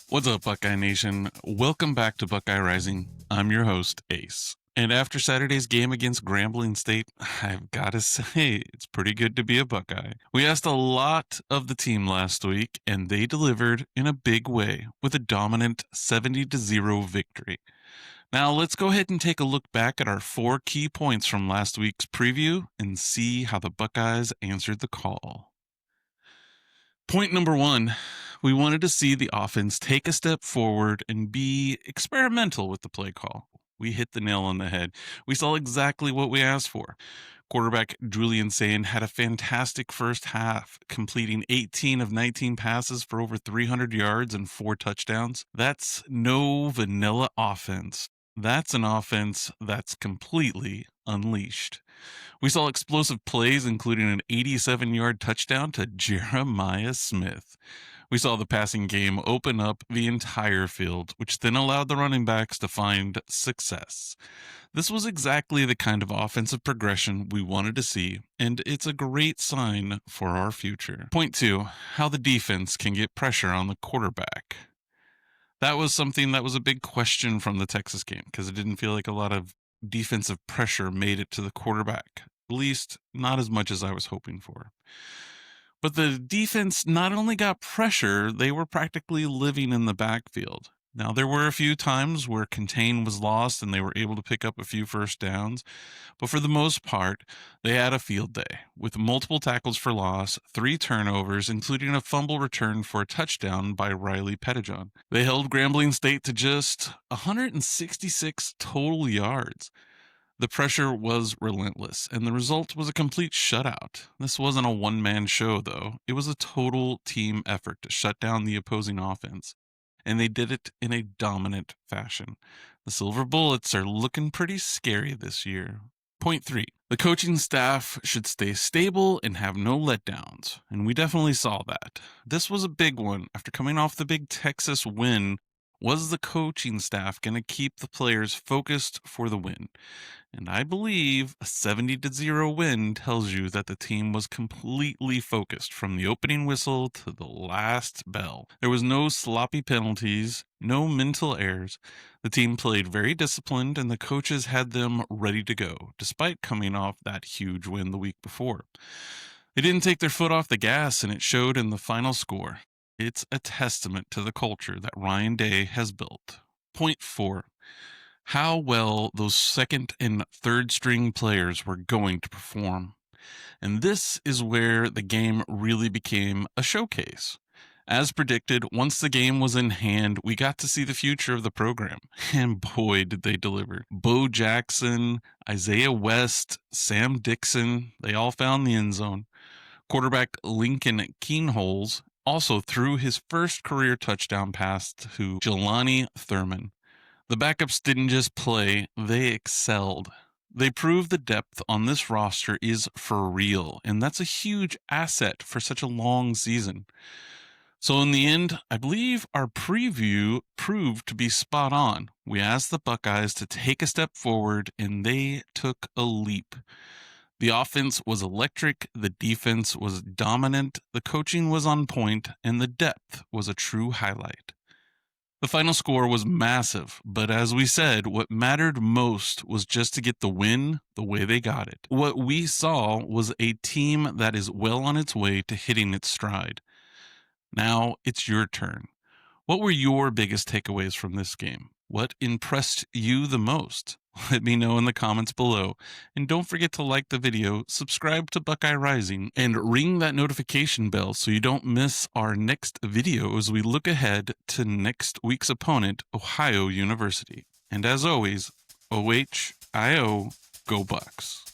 What's up, Buckeye Nation? Welcome back to Buckeye Rising. I'm your host, Ace. And after Saturday's game against Grambling State, I've got to say, it's pretty good to be a Buckeye. We asked a lot of the team last week, and they delivered in a big way with a dominant 70-0 victory. Now, let's go ahead and take a look back at our 4 key points from last week's preview and see how the Buckeyes answered the call. Point number 1, we wanted to see the offense take a step forward and be experimental with the play call. We hit the nail on the head. We saw exactly what we asked for. Quarterback Julian Sayin had a fantastic first half, completing 18 of 19 passes for over 300 yards and 4 touchdowns. That's no vanilla offense. That's an offense that's completely unleashed. We saw explosive plays, including an 87-yard touchdown to Jeremiah Smith. We saw the passing game open up the entire field, which then allowed the running backs to find success. This was exactly the kind of offensive progression we wanted to see, and it's a great sign for our future. Point 2, how the defense can get pressure on the quarterback. That was something that was a big question from the Texas game, because it didn't feel like a lot of defensive pressure made it to the quarterback, at least not as much as I was hoping for. But the defense not only got pressure, they were practically living in the backfield. Now, there were a few times where contain was lost and they were able to pick up a few first downs, but for the most part, they had a field day with multiple tackles for loss, 3 turnovers, including a fumble return for a touchdown by Riley Pettijohn. They held Grambling State to just 166 total yards. The pressure was relentless, and the result was a complete shutout. This wasn't a one-man show, though. It was a total team effort to shut down the opposing offense, and they did it in a dominant fashion. The Silver Bullets are looking pretty scary this year. Point 3, the coaching staff should stay stable and have no letdowns, and we definitely saw that. This was a big one. After coming off the big Texas win, was the coaching staff going to keep the players focused for the win? And I believe a 70-0 win tells you that the team was completely focused from the opening whistle to the last bell. There was no sloppy penalties, no mental errors. The team played very disciplined, and the coaches had them ready to go, despite coming off that huge win the week before. They didn't take their foot off the gas, and it showed in the final score. It's a testament to the culture that Ryan Day has built. Point 4, how well those second and third string players were going to perform. And this is where the game really became a showcase. As predicted, once the game was in hand, we got to see the future of the program. And boy, did they deliver. Bo Jackson, Isaiah West, Sam Dixon, they all found the end zone. Quarterback Lincoln Kienholz also threw his first career touchdown pass to Jelani Thurman. The backups didn't just play, they excelled. They proved the depth on this roster is for real, and that's a huge asset for such a long season. So in the end, I believe our preview proved to be spot on. We asked the Buckeyes to take a step forward, and they took a leap. The offense was electric, the defense was dominant, the coaching was on point, and the depth was a true highlight. The final score was massive, but as we said, what mattered most was just to get the win the way they got it. What we saw was a team that is well on its way to hitting its stride. Now it's your turn. What were your biggest takeaways from this game? What impressed you the most? Let me know in the comments below. And don't forget to like the video, subscribe to Buckeye Rising, and ring that notification bell so you don't miss our next video as we look ahead to next week's opponent, Ohio University. And as always, OHIO, go Bucks.